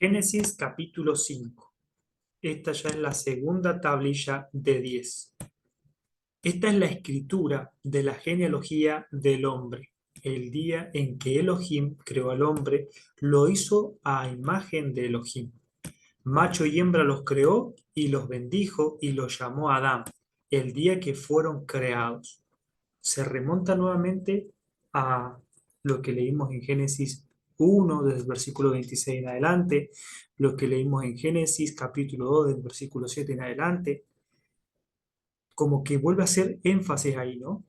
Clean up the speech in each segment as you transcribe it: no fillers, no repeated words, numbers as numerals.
Génesis capítulo 5. Esta ya es la segunda tablilla de 10. Esta es la escritura de la genealogía del hombre. El día en que Elohim creó al hombre, lo hizo a imagen de Elohim. Macho y hembra los creó y los bendijo y los llamó Adán, el día que fueron creados. Se remonta nuevamente a lo que leímos en Génesis 1, desde el versículo 26 en adelante, lo que leímos en Génesis capítulo 2, desde el versículo 7 en adelante, como que vuelve a hacer énfasis ahí, ¿no?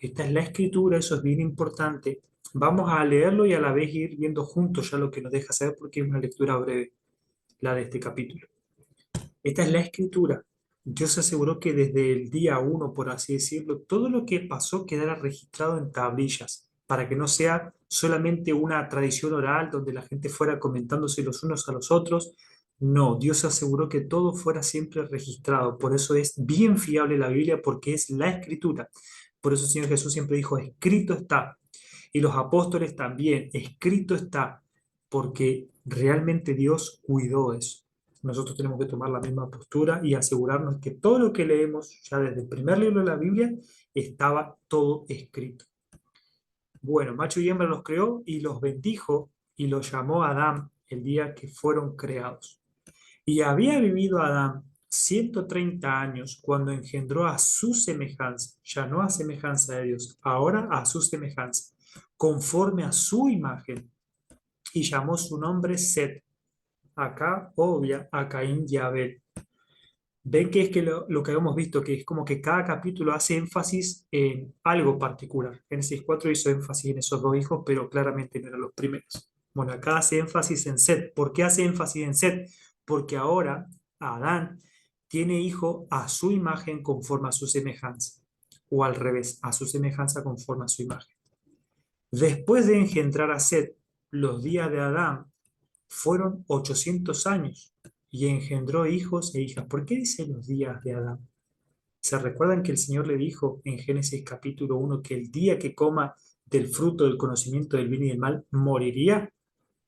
Esta es la escritura, eso es bien importante. Vamos a leerlo y a la vez ir viendo juntos ya lo que nos deja saber porque es una lectura breve, la de este capítulo. Esta es la escritura. Dios aseguró que desde el día uno, por así decirlo, todo lo que pasó quedara registrado en tablillas, para que no sea solamente una tradición oral donde la gente fuera comentándose los unos a los otros. No, Dios aseguró que todo fuera siempre registrado. Por eso es bien fiable la Biblia, porque es la escritura. Por eso el Señor Jesús siempre dijo, escrito está. Y los apóstoles también, escrito está, porque realmente Dios cuidó eso. Nosotros tenemos que tomar la misma postura y asegurarnos que todo lo que leemos, ya desde el primer libro de la Biblia, estaba todo escrito. Bueno, macho y hembra los creó y los bendijo y los llamó Adán el día que fueron creados. Y había vivido Adán 130 años cuando engendró a su semejanza, ya no a semejanza de Dios, ahora a su semejanza, conforme a su imagen, y llamó su nombre Set. Acá obvia a Caín y Abel. Ven que es que lo que habíamos visto, que es como que cada capítulo hace énfasis en algo particular. Génesis 4 hizo énfasis en esos dos hijos, pero claramente no eran los primeros. Bueno, acá hace énfasis en Set. ¿Por qué hace énfasis en Set? Porque ahora Adán tiene hijo a su imagen conforme a su semejanza, o al revés, a su semejanza conforme a su imagen. Después de engendrar a Set, los días de Adán fueron 800 años y engendró hijos e hijas. ¿Por qué dice los días de Adán? ¿Se recuerdan que el Señor le dijo en Génesis capítulo 1 que el día que coma del fruto del conocimiento del bien y del mal moriría?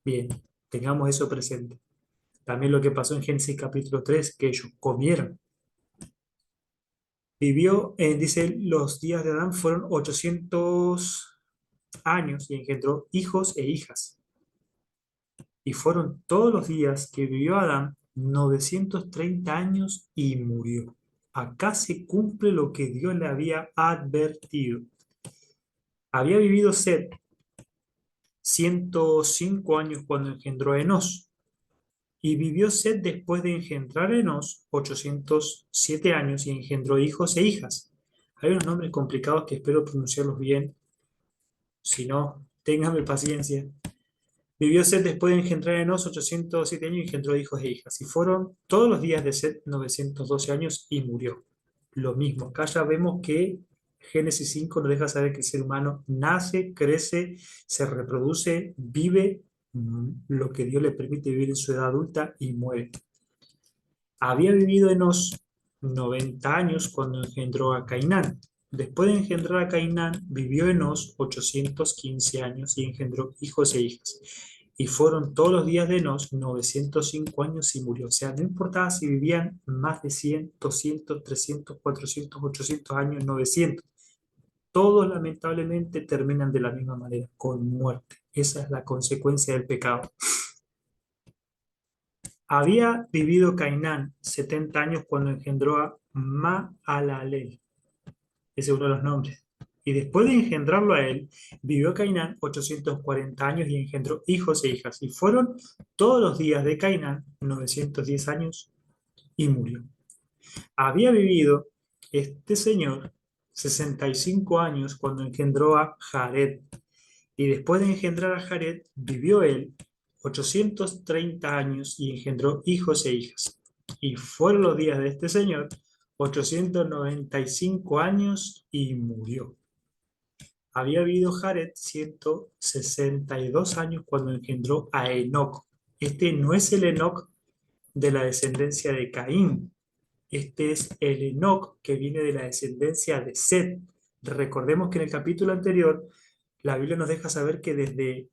Bien, tengamos eso presente. También lo que pasó en Génesis capítulo 3, que ellos comieron. Vivió, dice, los días de Adán fueron 800 años y engendró hijos e hijas. Y fueron todos los días que vivió Adán 930 años y murió. Acá se cumple lo que Dios le había advertido. Había vivido Set 105 años cuando engendró a Enós. Y vivió Set después de engendrar a Enós 807 años y engendró hijos e hijas. Hay unos nombres complicados que espero pronunciarlos bien. Si no, ténganme paciencia. Vivió Set después de engendrar a Enos 807 años y engendró hijos e hijas. Y fueron todos los días de Set 912 años y murió. Lo mismo, acá ya vemos que Génesis 5 nos deja saber que el ser humano nace, crece, se reproduce, vive lo que Dios le permite vivir en su edad adulta y muere. Había vivido Enos 90 años cuando engendró a Cainán. Después de engendrar a Cainán, vivió Enos 815 años y engendró hijos e hijas. Y fueron todos los días de Enos 905 años y murió. O sea, no importaba si vivían más de 100, 200, 300, 400, 800 años, 900. Todos lamentablemente terminan de la misma manera, con muerte. Esa es la consecuencia del pecado. Había vivido Cainán 70 años cuando engendró a Mahalalel. Ese es uno de los nombres. Y después de engendrarlo a él, vivió Cainán 840 años y engendró hijos e hijas. Y fueron todos los días de Cainán 910 años y murió. Había vivido este señor 65 años cuando engendró a Jared. Y después de engendrar a Jared, vivió él 830 años y engendró hijos e hijas. Y fueron los días de este señor 895 años y murió. Había vivido Jared 162 años cuando engendró a Enoc. Este no es el Enoc de la descendencia de Caín. Este es el Enoc que viene de la descendencia de Set. Recordemos que en el capítulo anterior la Biblia nos deja saber que desde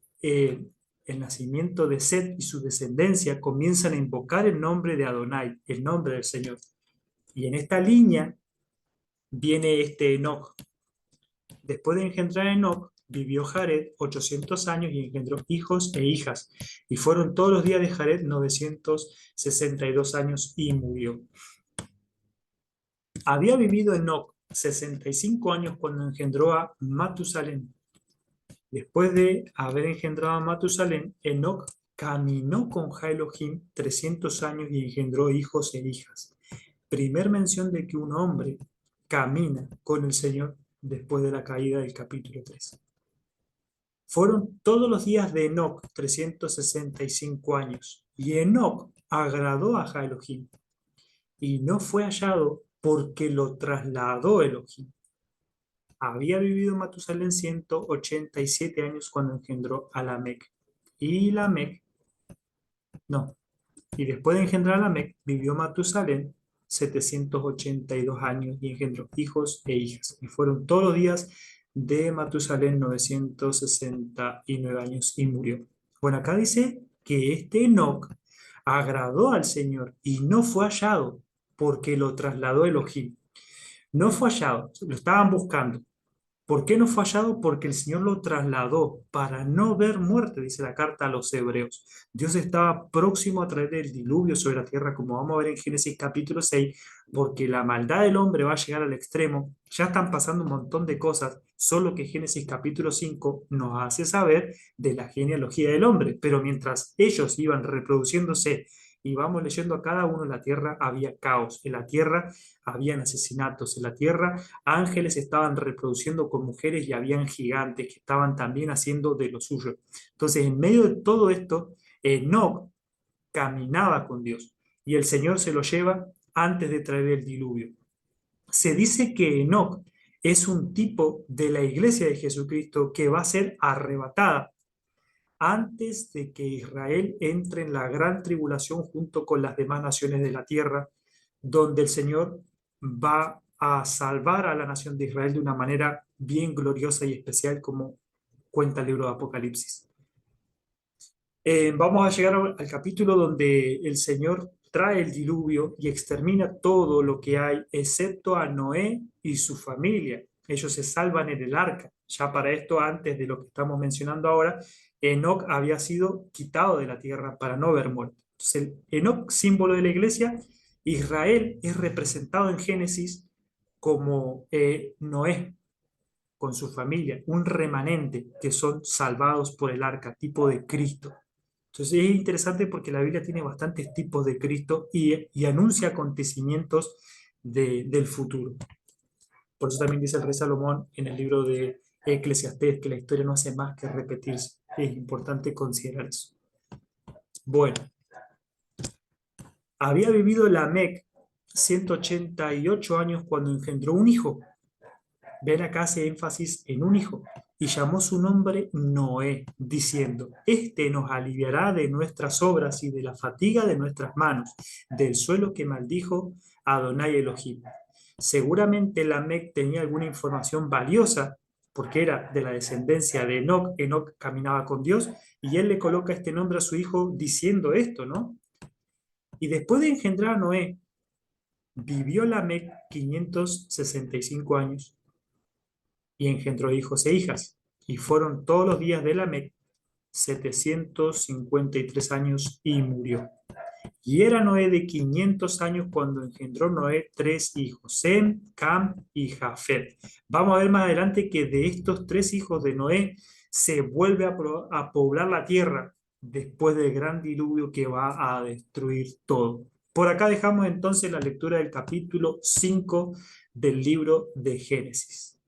el nacimiento de Set y su descendencia, comienzan a invocar el nombre de Adonai, el nombre del Señor. Y en esta línea viene este Enoc. Después de engendrar a Enoc, vivió Jared 800 años y engendró hijos e hijas. Y fueron todos los días de Jared 962 años y murió. Había vivido Enoc 65 años cuando engendró a Matusalén. Después de haber engendrado a Matusalén, Enoc caminó con Elohim 300 años y engendró hijos e hijas. Primer mención de que un hombre camina con el Señor después de la caída del capítulo 3. Fueron todos los días de Enoc 365 años, y Enoc agradó a Elohim, y no fue hallado porque lo trasladó Elohim. Había vivido Matusalén 187 años cuando engendró a Lamec. Y después de engendrar a Lamec, vivió Matusalén 782 años y engendró hijos e hijas. Y fueron todos los días de Matusalén 969 años y murió. Bueno, acá dice que este Enoc agradó al Señor y no fue hallado porque lo trasladó Elohim. No fue hallado, lo estaban buscando. ¿Por qué no fue hallado? Porque el Señor lo trasladó para no ver muerte, dice la carta a los hebreos. Dios estaba próximo a traer el diluvio sobre la tierra, como vamos a ver en Génesis capítulo 6, porque la maldad del hombre va a llegar al extremo. Ya están pasando un montón de cosas, solo que Génesis capítulo 5 nos hace saber de la genealogía del hombre. Pero mientras ellos iban reproduciéndose y vamos leyendo a cada uno, en la tierra había caos, en la tierra habían asesinatos, en la tierra ángeles estaban reproduciendo con mujeres y habían gigantes que estaban también haciendo de lo suyo. Entonces, en medio de todo esto, Enoc caminaba con Dios y el Señor se lo lleva antes de traer el diluvio. Se dice que Enoc es un tipo de la iglesia de Jesucristo que va a ser arrebatada antes de que Israel entre en la gran tribulación junto con las demás naciones de la tierra, donde el Señor va a salvar a la nación de Israel de una manera bien gloriosa y especial, como cuenta el libro de Apocalipsis. Vamos a llegar al capítulo donde el Señor trae el diluvio y extermina todo lo que hay, excepto a Noé y su familia. Ellos se salvan en el arca. Ya para esto, antes de lo que estamos mencionando ahora, Enoc había sido quitado de la tierra para no ver muerte. Entonces, Enoc, símbolo de la iglesia, Israel es representado en Génesis como Noé con su familia, un remanente que son salvados por el arca, tipo de Cristo. Entonces es interesante porque la Biblia tiene bastantes tipos de Cristo y anuncia acontecimientos del futuro. Por eso también dice el rey Salomón en el libro de Eclesiastés que la historia no hace más que repetirse. Es importante considerar eso. Bueno, había vivido Lamec 188 años cuando engendró un hijo. Ven acá, hace énfasis en un hijo. Y llamó su nombre Noé, diciendo: Este nos aliviará de nuestras obras y de la fatiga de nuestras manos, del suelo que maldijo Adonai Elohim. Seguramente Lamec tenía alguna información valiosa, porque era de la descendencia de Enoc. Enoc caminaba con Dios, y él le coloca este nombre a su hijo diciendo esto, ¿no? Y después de engendrar a Noé, vivió Lamec 565 años y engendró hijos e hijas, y fueron todos los días de Lamec 753 años y murió. Y era Noé de 500 años cuando engendró Noé 3 hijos, Sem, Cam y Jafet. Vamos a ver más adelante que de estos 3 hijos de Noé se vuelve a poblar la tierra después del gran diluvio que va a destruir todo. Por acá dejamos entonces la lectura del capítulo 5 del libro de Génesis.